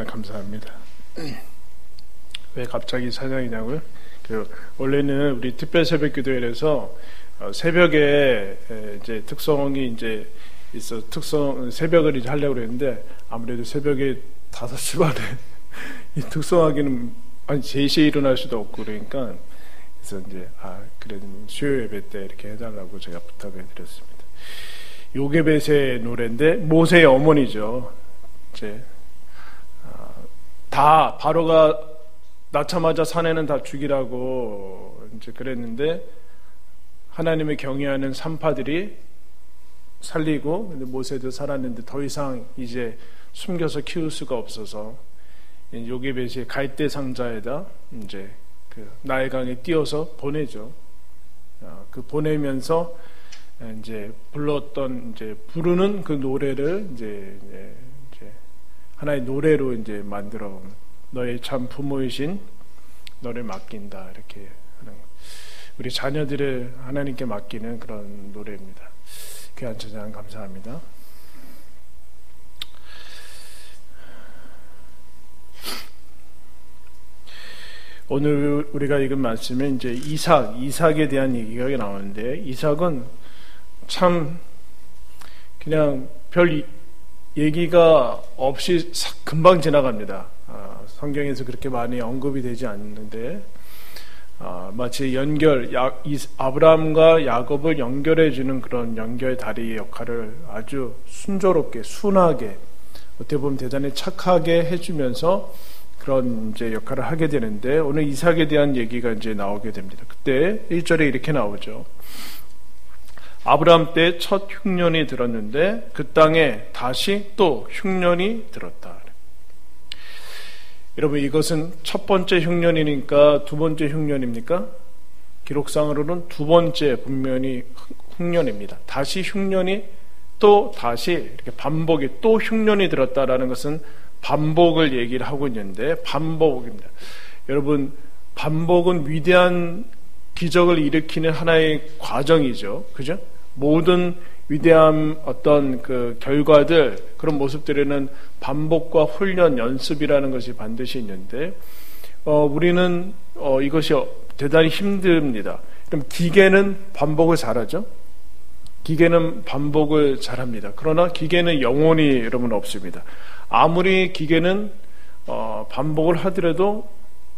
감사합니다. 왜 갑자기 사장이냐고요? 원래는 우리 특별 새벽 기도회에서 새벽에 이제 특성이 이제 있어 새벽을 이제 하려고 그랬는데 아무래도 새벽에 5시 반에 이 특성하기는 한 3시에 일어날 수도 없고 그러니까 그래서 이제 그래도 수요 예배 때 이렇게 해달라고 제가 부탁을 드렸습니다. 요게벳의 노래인데 모세의 어머니죠. 이제 다 바로가 낳자마자 사내는 다 죽이라고 이제 그랬는데 하나님을 경외하는 산파들이 살리고 근데 모세도 살았는데 더 이상 이제 숨겨서 키울 수가 없어서 요게벳이 갈대 상자에다 이제 그 나일강에 띄어서 보내죠. 그 보내면서 이제 불렀던 이제 부르는 그 노래를 이제 하나의 노래로 이제 만들어 너의 참 부모이신 너를 맡긴다 이렇게 하는 우리 자녀들을 하나님께 맡기는 그런 노래입니다. 귀한 찬양 감사합니다. 오늘 우리가 읽은 말씀은 이제 이삭에 대한 얘기가 나오는데 이삭은 참 그냥 별 얘기가 없이 금방 지나갑니다. 성경에서 그렇게 많이 언급이 되지 않는데 마치 아브라함과 야곱을 연결해주는 그런 연결다리의 역할을 아주 순조롭게 순하게 어떻게 보면 대단히 착하게 해주면서 그런 이제 역할을 하게 되는데 오늘 이삭에 대한 얘기가 이제 나오게 됩니다. 그때 1절에 이렇게 나오죠. 아브라함 때 첫 흉년이 들었는데 그 땅에 다시 또 흉년이 들었다. 여러분 이것은 첫 번째 흉년이니까 두 번째 흉년입니까? 기록상으로는 두 번째 분명히 흉년입니다. 다시 흉년이 또 다시 이렇게 반복이 또 흉년이 들었다라는 것은 반복을 얘기를 하고 있는데 반복입니다. 여러분 반복은 위대한 기적을 일으키는 하나의 과정이죠. 그죠? 모든 위대한 어떤 그 결과들 그런 모습들에는 반복과 훈련, 연습이라는 것이 반드시 있는데 우리는 이것이 대단히 힘듭니다. 그럼 기계는 반복을 잘하죠? 기계는 반복을 잘합니다. 그러나 기계는 영혼이 여러분 없습니다. 아무리 기계는 반복을 하더라도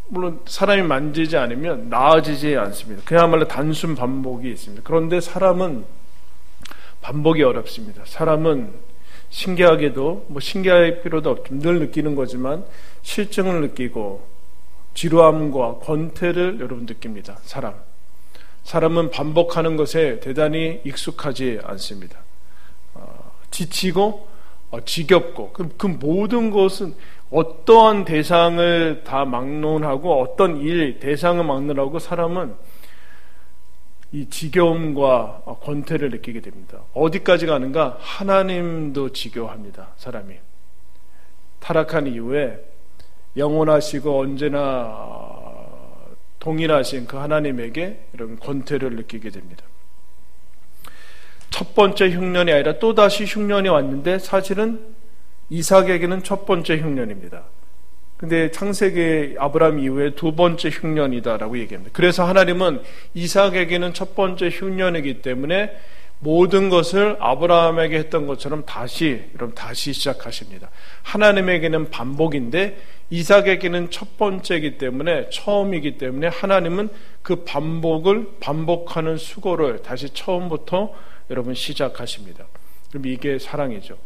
물론 사람이 만지지 않으면 나아지지 않습니다. 그야말로 단순 반복이 있습니다. 그런데 사람은 반복이 어렵습니다. 사람은 신기하게도 신기할 필요도 없죠. 늘 느끼는 거지만 실증을 느끼고 지루함과 권태를 여러분 느낍니다. 사람은 반복하는 것에 대단히 익숙하지 않습니다. 지치고 지겹고 그 모든 것은 어떠한 대상을 다 막론하고 어떤 대상을 막론하고 사람은 이 지겨움과 권태를 느끼게 됩니다. 어디까지 가는가? 하나님도 지겨워합니다. 사람이 타락한 이후에 영원하시고 언제나 동일하신 그 하나님에게 이런 권태를 느끼게 됩니다. 첫 번째 흉년이 아니라 또다시 흉년이 왔는데 사실은 이삭에게는 첫 번째 흉년입니다. 근데 창세기 아브라함 이후에 두 번째 흉년이다라고 얘기합니다. 그래서 하나님은 이삭에게는 첫 번째 흉년이기 때문에 모든 것을 아브라함에게 했던 것처럼 다시 시작하십니다. 하나님에게는 반복인데 이삭에게는 첫 번째이기 때문에 처음이기 때문에 하나님은 그 반복하는 수고를 다시 처음부터 여러분 시작하십니다. 그럼 이게 사랑이죠.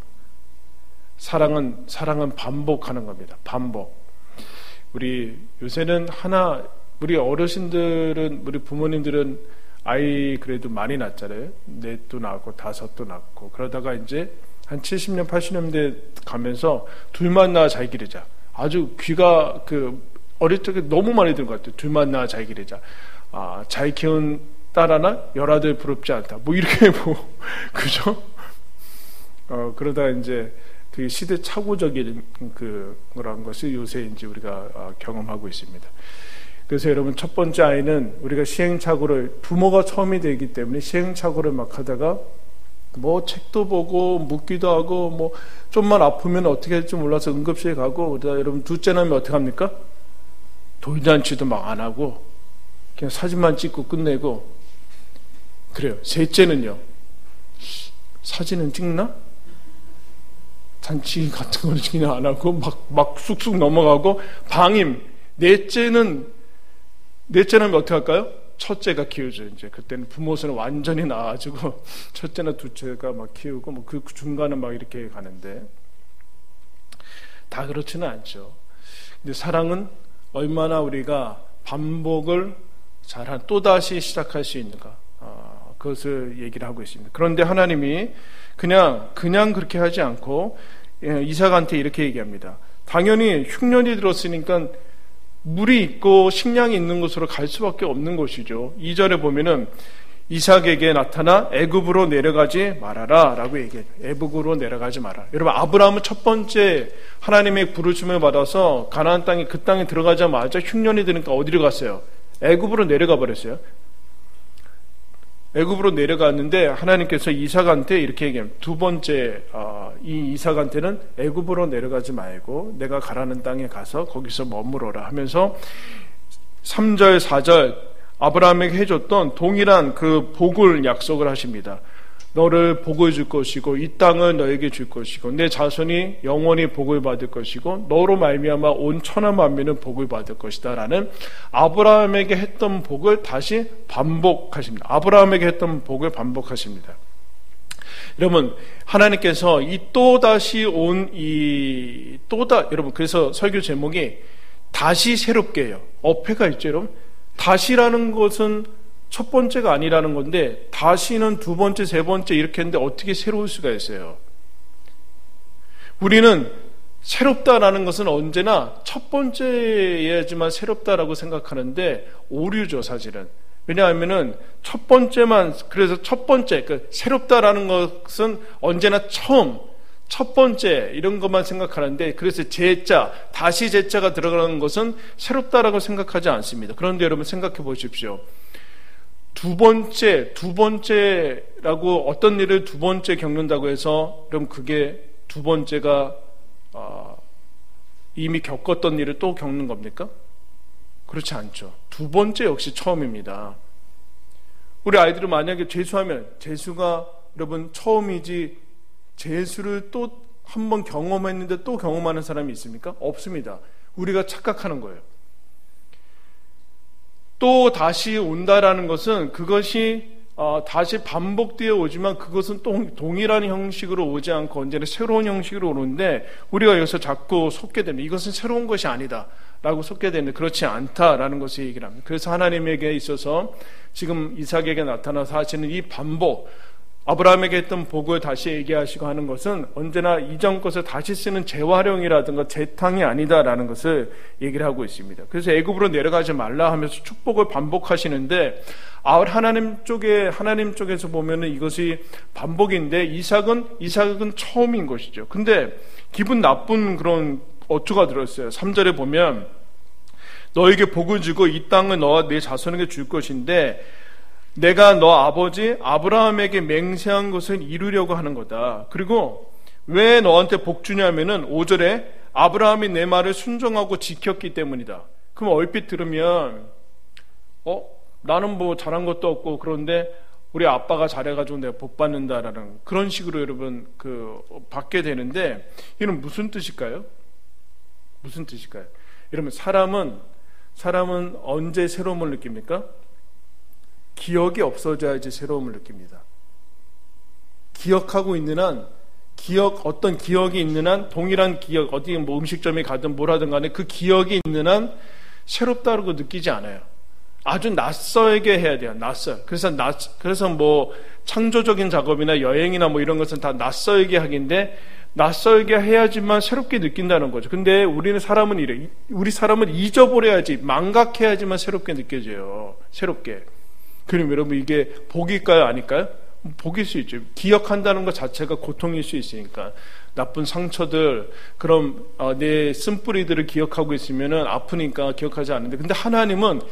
사랑은 반복하는 겁니다. 반복. 우리 요새는 우리 어르신들은 우리 부모님들은 아이 그래도 많이 낳잖아요. 넷도 낳고 다섯도 낳고 그러다가 이제 한 70년 80년대 가면서 둘만 낳아 잘 기르자. 아주 귀가 어릴 적에 너무 많이 들은 것 같아요. 둘만 낳아 잘 기르자. 잘 키운 딸 하나 열아들 부럽지 않다. 이렇게 그죠? 그러다 이제 되게 시대착오적인 그런 것을 요새 이제 우리가 경험하고 있습니다. 그래서 여러분 첫 번째 아이는 우리가 시행착오를 부모가 처음이 되기 때문에 시행착오를 막 하다가 뭐 책도 보고 묻기도 하고 뭐 좀만 아프면 어떻게 할지 몰라서 응급실에 가고, 여러분 둘째 나면 어떻게 합니까? 돌잔치도 막 안 하고 그냥 사진만 찍고 끝내고 그래요. 셋째는요, 사진은 찍나? 잔치 같은 거는 그냥 안 하고 막 쑥쑥 넘어가고 방임. 넷째는 어떻게 할까요? 첫째가 키우죠. 이제 그때는 부모수는 완전히 나아지고 첫째나 둘째가 막 키우고 뭐 그 중간은 막 이렇게 가는데, 다 그렇지는 않죠. 근데 사랑은 얼마나 우리가 반복을 잘한, 또다시 시작할 수 있는가, 그것을 얘기를 하고 있습니다. 그런데 하나님이 그냥 그렇게 하지 않고 이삭한테 이렇게 얘기합니다. 당연히 흉년이 들었으니까 물이 있고 식량이 있는 곳으로 갈 수밖에 없는 것이죠. 2절에 보면은 이삭에게 나타나 애굽으로 내려가지 말아라 라고 얘기해요. 애굽으로 내려가지 마라. 여러분, 아브라함은 첫 번째 하나님의 부르심을 받아서 가나안 땅에, 그 땅에 들어가자마자 흉년이 드니까 어디로 갔어요? 애굽으로 내려가 버렸어요. 애굽으로 내려갔는데 하나님께서 이삭한테 이렇게 얘기합니다. 두 번째, 이 이삭한테는 애굽으로 내려가지 말고 내가 가라는 땅에 가서 거기서 머무러라 하면서 3절, 4절 아브라함에게 해줬던 동일한 그 복을 약속을 하십니다. 너를 복을 줄 것이고 이 땅을 너에게 줄 것이고 내 자손이 영원히 복을 받을 것이고 너로 말미암아 온 천하 만민은 복을 받을 것이다 라는 아브라함에게 했던 복을 다시 반복하십니다. 아브라함에게 했던 복을 반복하십니다. 여러분, 하나님께서 이 또다시 여러분, 그래서 설교 제목이 다시 새롭게예요. 어폐가 있죠, 여러분. 다시라는 것은 첫 번째가 아니라는 건데, 다시는 두 번째, 세 번째 이렇게 했는데 어떻게 새로울 수가 있어요? 우리는 새롭다라는 것은 언제나 첫 번째여야지만 새롭다라고 생각하는데 오류죠, 사실은. 왜냐하면은 첫 번째만, 그래서 첫 번째, 새롭다라는 것은 언제나 처음, 첫 번째 이런 것만 생각하는데, 그래서 제자, 다시 제자가 들어가는 것은 새롭다라고 생각하지 않습니다. 그런데 여러분 생각해 보십시오. 두 번째라고 어떤 일을 두 번째 겪는다고 해서 그럼 그게 두 번째가 이미 겪었던 일을 또 겪는 겁니까? 그렇지 않죠. 두 번째 역시 처음입니다. 우리 아이들은 만약에 재수하면 재수가 여러분 처음이지 재수를 또 한 번 경험했는데 또 경험하는 사람이 있습니까? 없습니다. 우리가 착각하는 거예요. 또 다시 온다라는 것은 그것이 다시 반복되어 오지만 그것은 또 동일한 형식으로 오지 않고 언제나 새로운 형식으로 오는데, 우리가 여기서 자꾸 속게 됩니다. 이것은 새로운 것이 아니다 라고 속게 되는데 그렇지 않다라는 것을 얘기를 합니다. 그래서 하나님에게 있어서 지금 이삭에게 나타나서 하시는 이 반복, 아브라함에게 했던 복을 다시 얘기하시고 하는 것은 언제나 이전 것을 다시 쓰는 재활용이라든가 재탕이 아니다라는 것을 얘기를 하고 있습니다. 그래서 애굽으로 내려가지 말라 하면서 축복을 반복하시는데, 하나님 쪽에서 보면은 이것이 반복인데 이삭은 처음인 것이죠. 근데 기분 나쁜 그런 어투가 들었어요. 3절에 보면 너에게 복을 주고 이 땅을 너와 내 자손에게 줄 것인데 내가 너 아버지 아브라함에게 맹세한 것을 이루려고 하는 거다. 그리고 왜 너한테 복 주냐면은 5절에 아브라함이 내 말을 순종하고 지켰기 때문이다. 그럼 얼핏 들으면 나는 뭐 잘한 것도 없고 그런데 우리 아빠가 잘해가지고 내가 복 받는다라는 그런 식으로 여러분 받게 되는데, 이는 무슨 뜻일까요? 무슨 뜻일까요? 여러분, 사람은 언제 새로움을 느낍니까? 기억이 없어져야지 새로움을 느낍니다. 기억하고 있는 한, 어떤 기억이 있는 한, 동일한 기억, 어디 뭐 음식점에 가든 뭘 하든 간에 그 기억이 있는 한 새롭다고 느끼지 않아요. 아주 낯설게 해야 돼요. 그래서 뭐 창조적인 작업이나 여행이나 뭐 이런 것은 다 낯설게 하기인데, 낯설게 해야지만 새롭게 느낀다는 거죠. 근데 우리 사람은 잊어버려야지, 망각해야지만 새롭게 느껴져요. 새롭게. 그럼 여러분, 이게 복일까요? 아닐까요? 복일 수 있죠. 기억한다는 것 자체가 고통일 수 있으니까. 나쁜 상처들, 그런 내 쓴뿌리들을 기억하고 있으면은 아프니까 기억하지 않는데, 근데 하나님은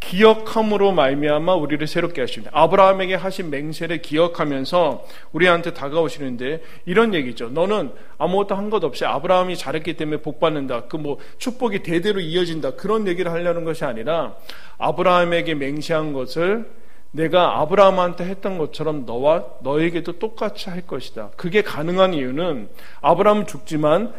기억함으로 말미암아 우리를 새롭게 하십니다. 아브라함에게 하신 맹세를 기억하면서 우리한테 다가오시는데 이런 얘기죠. 너는 아무것도 한 것 없이 아브라함이 잘했기 때문에 복 받는다. 그 뭐 축복이 대대로 이어진다. 그런 얘기를 하려는 것이 아니라 아브라함에게 맹세한 것을 내가 아브라함한테 했던 것처럼 너와 너에게도 똑같이 할 것이다. 그게 가능한 이유는 아브라함은 죽지만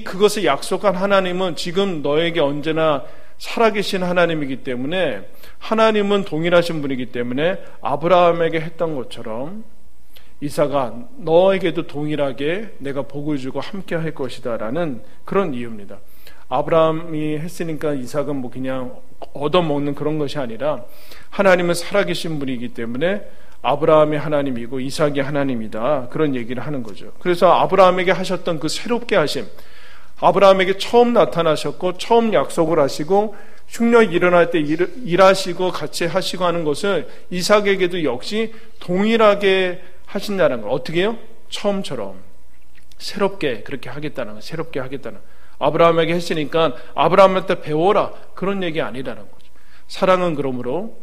그것을 약속한 하나님은 지금 너에게 언제나 살아계신 하나님이기 때문에, 하나님은 동일하신 분이기 때문에 아브라함에게 했던 것처럼 이삭아 너에게도 동일하게 내가 복을 주고 함께 할 것이다 라는 그런 이유입니다. 아브라함이 했으니까 이삭은 뭐 그냥 얻어먹는 그런 것이 아니라 하나님은 살아계신 분이기 때문에 아브라함의 하나님이고 이삭이 하나님이다, 그런 얘기를 하는 거죠. 그래서 아브라함에게 하셨던 그 새롭게 하심, 아브라함에게 처음 나타나셨고 처음 약속을 하시고 흉년이 일어날 때 일하시고 같이 하시고 하는 것을 이삭에게도 역시 동일하게 하신다는 걸, 어떻게 해요? 처음처럼 새롭게 그렇게 하겠다는 거, 새롭게 하겠다는 거. 아브라함에게 했으니까 아브라함한테 배워라, 그런 얘기 아니라는 거죠. 사랑은 그러므로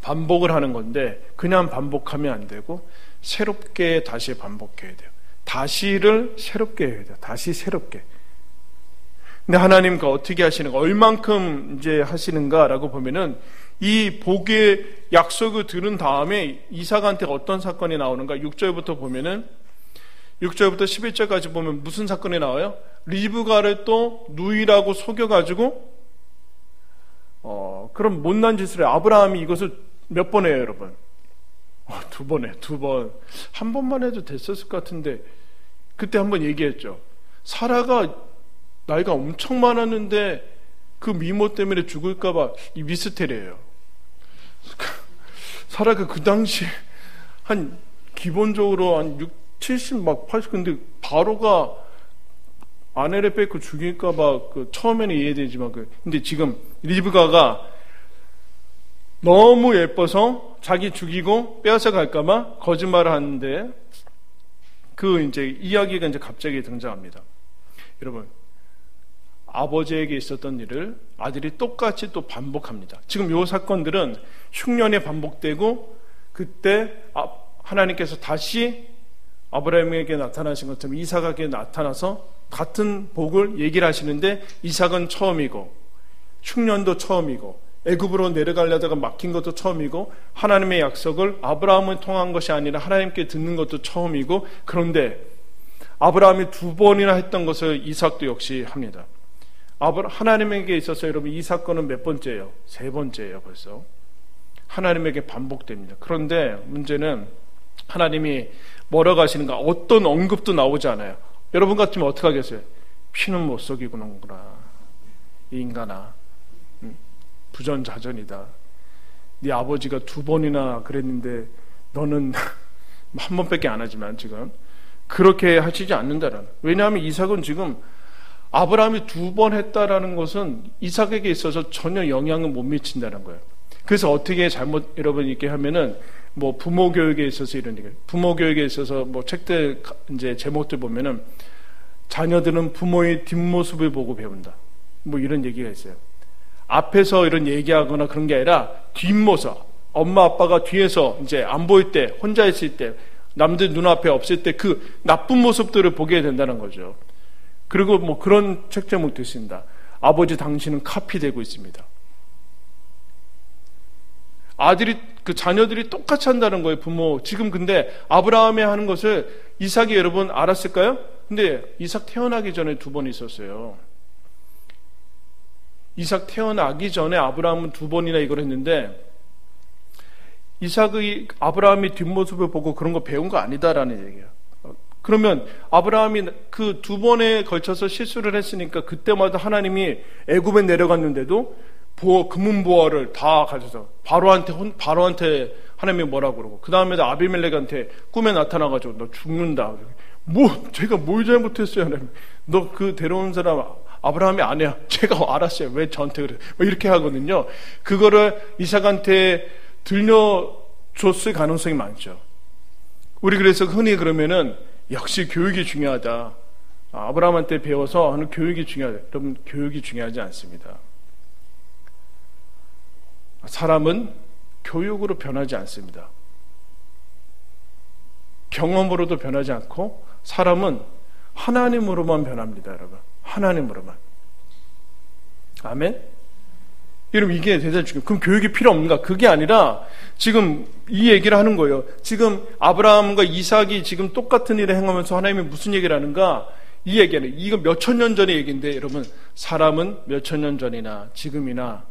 반복을 하는 건데 그냥 반복하면 안 되고 새롭게 다시 반복해야 돼요. 다시를 새롭게 해야 돼요. 다시 새롭게. 근데 하나님과 어떻게 하시는가, 얼만큼 이제 하시는가라고 보면은 이 복의 약속을 들은 다음에 이삭한테 어떤 사건이 나오는가, 6절부터 보면은 6절부터 11절까지 보면 무슨 사건이 나와요? 리브가를 또 누이라고 속여가지고 그럼 못난 짓을 해요. 아브라함이 이것을 몇 번 해요, 여러분? 두 번 해요. 두 번. 한 번만 해도 됐었을 것 같은데 그때 한번 얘기했죠. 사라가 나이가 엄청 많았는데 그 미모 때문에 죽을까봐 이 미스테리예요. 사라가 그 당시에 한 기본적으로 한 70, 막 80, 근데 바로가 아내를 뺏고 죽일까봐 처음에는 이해되지만 근데 지금 리브가가 너무 예뻐서 자기 죽이고 빼앗아 갈까봐 거짓말을 하는데 이제 이야기가 이제 갑자기 등장합니다. 여러분, 아버지에게 있었던 일을 아들이 똑같이 또 반복합니다. 지금 이 사건들은 흉년에 반복되고 그때 하나님께서 다시 아브라함에게 나타나신 것처럼 이삭에게 나타나서 같은 복을 얘기를 하시는데 이삭은 처음이고 흉년도 처음이고 애굽으로 내려가려다가 막힌 것도 처음이고 하나님의 약속을 아브라함을 통한 것이 아니라 하나님께 듣는 것도 처음이고, 그런데 아브라함이 두 번이나 했던 것을 이삭도 역시 합니다. 하나님에게 있어서 여러분 이 사건은 몇 번째예요? 세 번째예요. 벌써 하나님에게 반복됩니다. 그런데 문제는 하나님이 뭐라고 하시는가, 어떤 언급도 나오지 않아요. 여러분 같으면 어떻게 하겠어요? 피는 못 속이구나 이 인간아, 부전자전이다. 네 아버지가 두 번이나 그랬는데 너는 한 번밖에 안 하지만 지금 그렇게 하시지 않는다라는. 왜냐하면 이삭은 지금 아브라함이 두 번 했다라는 것은 이삭에게 있어서 전혀 영향을 못 미친다는 거예요. 그래서 어떻게 잘못 여러분 이렇게 하면은 뭐 부모 교육에 있어서 이런 얘기, 부모 교육에 있어서 뭐 책들 이제 제목들 보면은 자녀들은 부모의 뒷모습을 보고 배운다, 뭐 이런 얘기가 있어요. 앞에서 이런 얘기하거나 그런 게 아니라 뒷모습, 엄마 아빠가 뒤에서 이제 안 보일 때, 혼자 있을 때, 남들 눈앞에 없을 때 그 나쁜 모습들을 보게 된다는 거죠. 그리고 뭐 그런 책 제목도 있습니다. 아버지 당신은 카피되고 있습니다. 자녀들이 똑같이 한다는 거예요, 부모. 지금 근데 아브라함이 하는 것을 이삭이 여러분 알았을까요? 근데 이삭 태어나기 전에 두 번 있었어요. 이삭 태어나기 전에 아브라함은 두 번이나 이걸 했는데 아브라함이 뒷모습을 보고 그런 거 배운 거 아니다라는 얘기예요. 그러면 아브라함이 그 두 번에 걸쳐서 실수를 했으니까 그때마다 하나님이 애굽에 내려갔는데도 금은보화를 다 가져서 바로한테 하나님이 뭐라고 그러고, 그 다음에 아비멜렉한테 꿈에 나타나가지고 너 죽는다. 제가 뭘 잘못했어요, 하나님. 너 그 데려온 사람 아브라함이 아니야. 제가 알았어요. 왜 저한테 그래? 이렇게 하거든요. 그거를 이삭한테 들려줬을 가능성이 많죠. 우리 그래서 흔히 그러면은 역시 교육이 중요하다. 아브라함한테 배워서 하는 교육이 중요하다. 여러분, 교육이 중요하지 않습니다. 사람은 교육으로 변하지 않습니다. 경험으로도 변하지 않고 사람은 하나님으로만 변합니다, 여러분. 하나님으로만. 아멘? 여러분, 이게 대단히 중요해요. 그럼 교육이 필요 없는가? 그게 아니라 지금 이 얘기를 하는 거예요. 지금 아브라함과 이삭이 지금 똑같은 일을 행하면서 하나님이 무슨 얘기를 하는가? 이 얘기는, 이거 몇천 년 전의 얘기인데, 여러분, 사람은 몇천 년 전이나 지금이나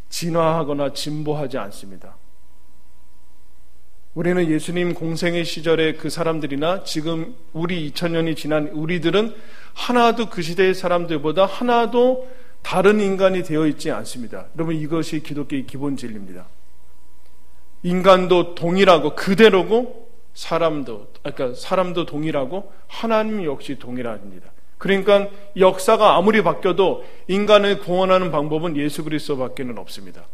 진화하거나 진보하지 않습니다. 우리는 예수님 공생의 시절의 그 사람들이나 지금 우리 2000년이 지난 우리들은 하나도 그 시대의 사람들보다 하나도 다른 인간이 되어 있지 않습니다. 여러분, 이것이 기독교의 기본 진리입니다. 인간도 동일하고 그대로고 사람도 동일하고 하나님 역시 동일합니다. 그러니까 역사가 아무리 바뀌어도 인간을 구원하는 방법은 예수 그리스도밖에는 없습니다.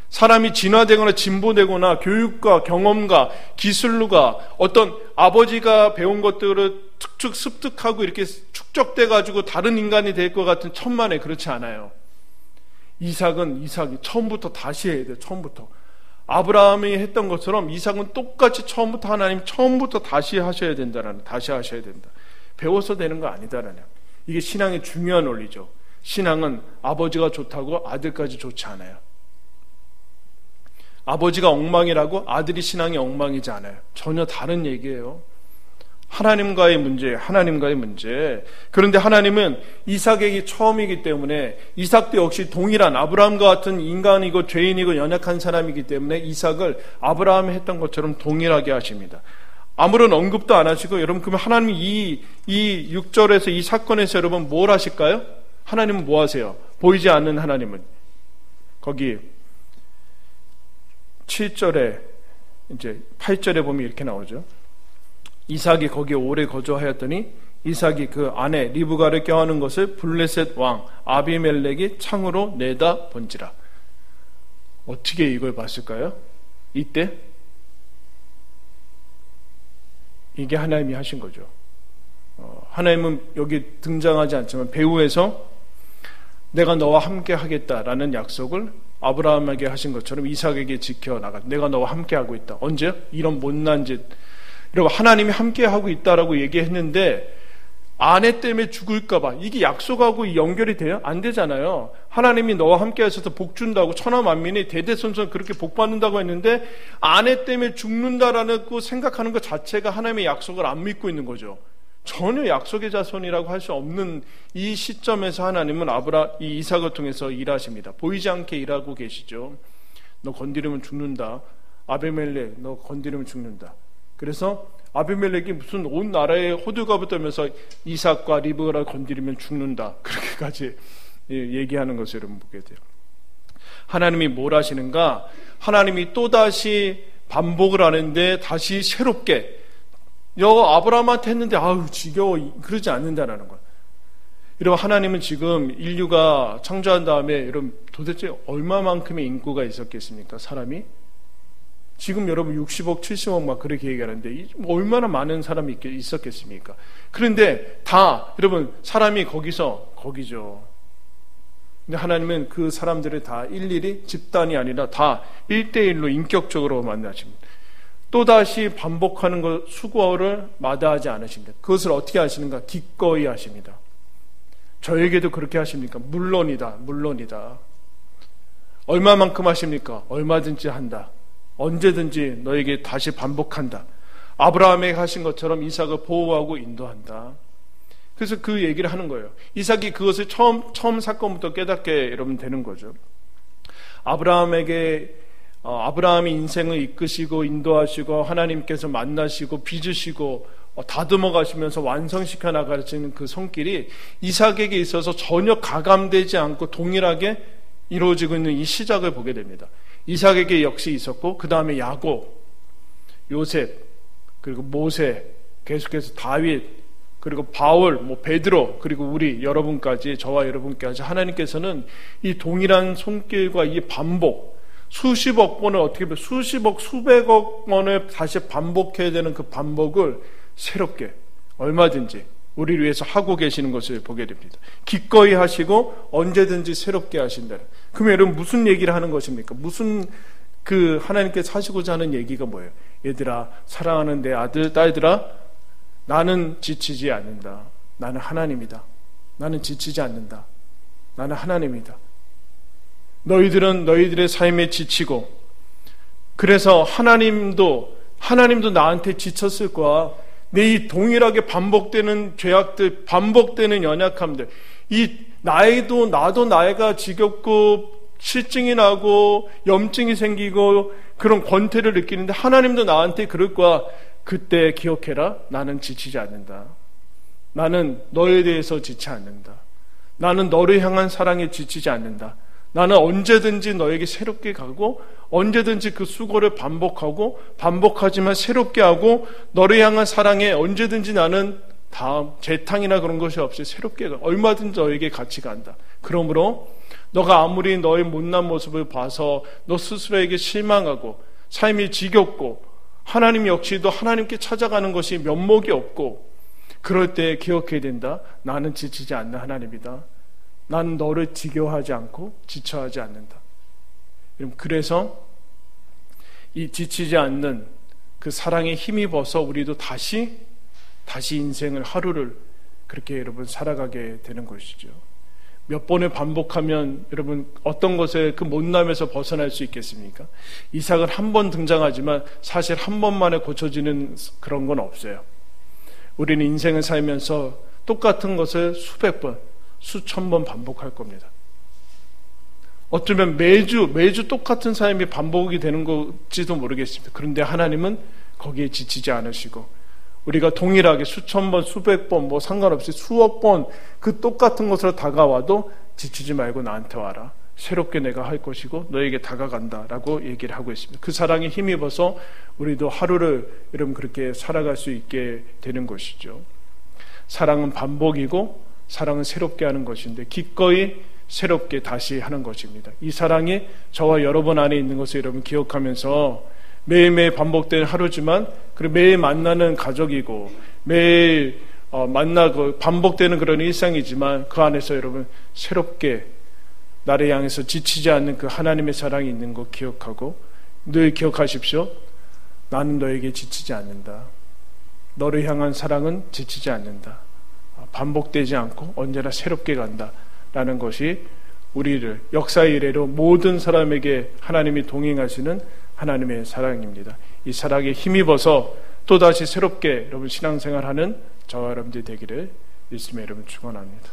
사람이 진화되거나 진보되거나 교육과 경험과 기술로가 어떤 아버지가 배운 것들을 축축 습득하고 이렇게 축적돼 가지고 다른 인간이 될 것 같은 천만에 그렇지 않아요. 이삭이 처음부터 다시 해야 돼요. 처음부터. 아브라함이 했던 것처럼 이삭은 똑같이 처음부터 하나님 처음부터 다시 하셔야 된다. 배워서 되는 거 아니다라는. 이게 신앙의 중요한 원리죠. 신앙은 아버지가 좋다고 아들까지 좋지 않아요. 아버지가 엉망이라고 아들이 신앙이 엉망이지 않아요. 전혀 다른 얘기예요. 하나님과의 문제. 그런데 하나님은 이삭에게 처음이기 때문에 이삭도 역시 동일한 아브라함과 같은 인간이고 죄인이고 연약한 사람이기 때문에 이삭을 아브라함이 했던 것처럼 동일하게 하십니다. 아무런 언급도 안 하시고, 여러분, 그러면 하나님이 이 6절에서 이 사건에서 여러분 뭘 하실까요? 하나님은 뭐 하세요? 보이지 않는 하나님은. 거기 7절에 이제 8절에 보면 이렇게 나오죠. 이삭이 거기에 오래 거주하였더니 이삭이 그 아내 리브가를 껴안은 것을 블레셋 왕 아비멜렉이 창으로 내다 본지라. 어떻게 이걸 봤을까요? 이때 이게 하나님이 하신 거죠. 하나님은 여기 등장하지 않지만 배후에서 내가 너와 함께 하겠다라는 약속을 아브라함에게 하신 것처럼 이삭에게 지켜나가. 내가 너와 함께 하고 있다. 언제? 이런 못난 짓. 여러분, 하나님이 함께 하고 있다라고 얘기했는데 아내 때문에 죽을까봐 이게 약속하고 연결이 돼요? 안 되잖아요. 하나님이 너와 함께 하셔서 복 준다고 천하 만민이 대대손손 그렇게 복 받는다고 했는데 아내 때문에 죽는다라는 거 생각하는 것 자체가 하나님의 약속을 안 믿고 있는 거죠. 전혀 약속의 자손이라고 할 수 없는 이 시점에서 하나님은 이 이삭을 통해서 일하십니다. 보이지 않게 일하고 계시죠. 너 건드리면 죽는다. 아비멜렉, 너 건드리면 죽는다. 그래서 아비멜렉이 무슨 온 나라에 호들갑을 떨면서 이삭과 리브가를 건드리면 죽는다. 그렇게까지 얘기하는 것을 여러분 보게 돼요. 하나님이 뭘 하시는가? 하나님이 또다시 반복을 하는데 다시 새롭게 아브라함한테 했는데 지겨워 그러지 않는다라는 거예요. 여러분, 하나님은 지금 인류가 창조한 다음에 여러분 도대체 얼마만큼의 인구가 있었겠습니까? 사람이? 지금 여러분 60억, 70억 막 그렇게 얘기하는데 얼마나 많은 사람이 있었겠습니까? 그런데 다 여러분 사람이 거기죠. 근데 하나님은 그 사람들을 다 일일이 집단이 아니라 다 1대1로 인격적으로 만나십니다. 또다시 반복하는 것 수고를 마다하지 않으십니다. 그것을 어떻게 하시는가? 기꺼이 하십니다. 저에게도 그렇게 하십니까? 물론이다. 얼마만큼 하십니까? 얼마든지 한다. 언제든지 너에게 다시 반복한다. 아브라함에게 하신 것처럼 이삭을 보호하고 인도한다. 그래서 그 얘기를 하는 거예요. 이삭이 그것을 처음 사건부터 깨닫게 여러분 되는 거죠. 아브라함이 인생을 이끄시고 인도하시고 하나님께서 만나시고 빚으시고 다듬어 가시면서 완성시켜 나가시는 그 손길이 이삭에게 있어서 전혀 가감되지 않고 동일하게 이루어지고 있는 이 시작을 보게 됩니다. 이삭에게 역시 있었고, 그 다음에 야곱, 요셉, 그리고 모세, 계속해서 다윗, 그리고 바울, 베드로, 그리고 우리 여러분까지, 저와 여러분까지 하나님께서는 이 동일한 손길과 이 반복, 수십억 번을 수백억 원을 다시 반복해야 되는 그 반복을 새롭게 얼마든지 우리를 위해서 하고 계시는 것을 보게 됩니다. 기꺼이 하시고 언제든지 새롭게 하신다. 그러면 여러분 무슨 얘기를 하는 것입니까? 무슨 하나님께서 하시고자 하는 얘기가 뭐예요? 얘들아, 사랑하는 내 아들, 딸들아, 나는 지치지 않는다. 나는 하나님이다. 나는 지치지 않는다. 나는 하나님이다. 너희들은 너희들의 삶에 지치고, 그래서 하나님도 나한테 지쳤을 거야. 내 이 동일하게 반복되는 죄악들, 반복되는 연약함들, 나도 나이가 지겹고 실증이 나고 염증이 생기고 그런 권태를 느끼는데 하나님도 나한테 그럴 거야. 그때 기억해라. 나는 지치지 않는다. 나는 너에 대해서 지치지 않는다. 나는 너를 향한 사랑에 지치지 않는다. 나는 언제든지 너에게 새롭게 가고 언제든지 그 수고를 반복하지만 새롭게 하고 너를 향한 사랑에 언제든지 나는 다음 재탕이나 그런 것이 없이 새롭게 얼마든지 너에게 같이 간다. 그러므로 너가 아무리 너의 못난 모습을 봐서 너 스스로에게 실망하고 삶이 지겹고 하나님 역시도 하나님께 찾아가는 것이 면목이 없고 그럴 때 기억해야 된다. 나는 지치지 않는 하나님이다. 나는 너를 지겨워하지 않고 지쳐하지 않는다. 그래서 이 지치지 않는 그 사랑에 힘입어서 우리도 다시 인생을 하루를 그렇게 여러분 살아가게 되는 것이죠. 몇 번을 반복하면 여러분 어떤 것에 그 못남에서 벗어날 수 있겠습니까? 이삭은 한 번 등장하지만 사실 한 번만에 고쳐지는 그런 건 없어요. 우리는 인생을 살면서 똑같은 것을 수백 번, 수천 번 반복할 겁니다. 어쩌면 매주 똑같은 삶이 반복이 되는 것지도 모르겠습니다. 그런데 하나님은 거기에 지치지 않으시고 우리가 동일하게 수천 번, 수백 번, 상관없이 수억 번 그 똑같은 것으로 다가와도 지치지 말고 나한테 와라. 새롭게 내가 할 것이고 너에게 다가간다라고 얘기를 하고 있습니다. 그 사랑에 힘입어서 우리도 하루를 여러분 그렇게 살아갈 수 있게 되는 것이죠. 사랑은 반복이고 사랑은 새롭게 하는 것인데 기꺼이 새롭게 다시 하는 것입니다. 이 사랑이 저와 여러분 안에 있는 것을 여러분 기억하면서 매일매일 반복되는 하루지만 그리고 매일 만나는 가족이고 매일 만나고 반복되는 그런 일상이지만 그 안에서 여러분 새롭게 나를 향해서 지치지 않는 그 하나님의 사랑이 있는 것 기억하고 늘 기억하십시오. 나는 너에게 지치지 않는다. 너를 향한 사랑은 지치지 않는다. 반복되지 않고 언제나 새롭게 간다라는 것이 우리를 역사의 이래로 모든 사람에게 하나님이 동행하시는 하나님의 사랑입니다. 이 사랑에 힘입어서 또다시 새롭게 여러분 신앙생활하는 저와 여러분들이 되기를 예수님의 이름으로 축원합니다.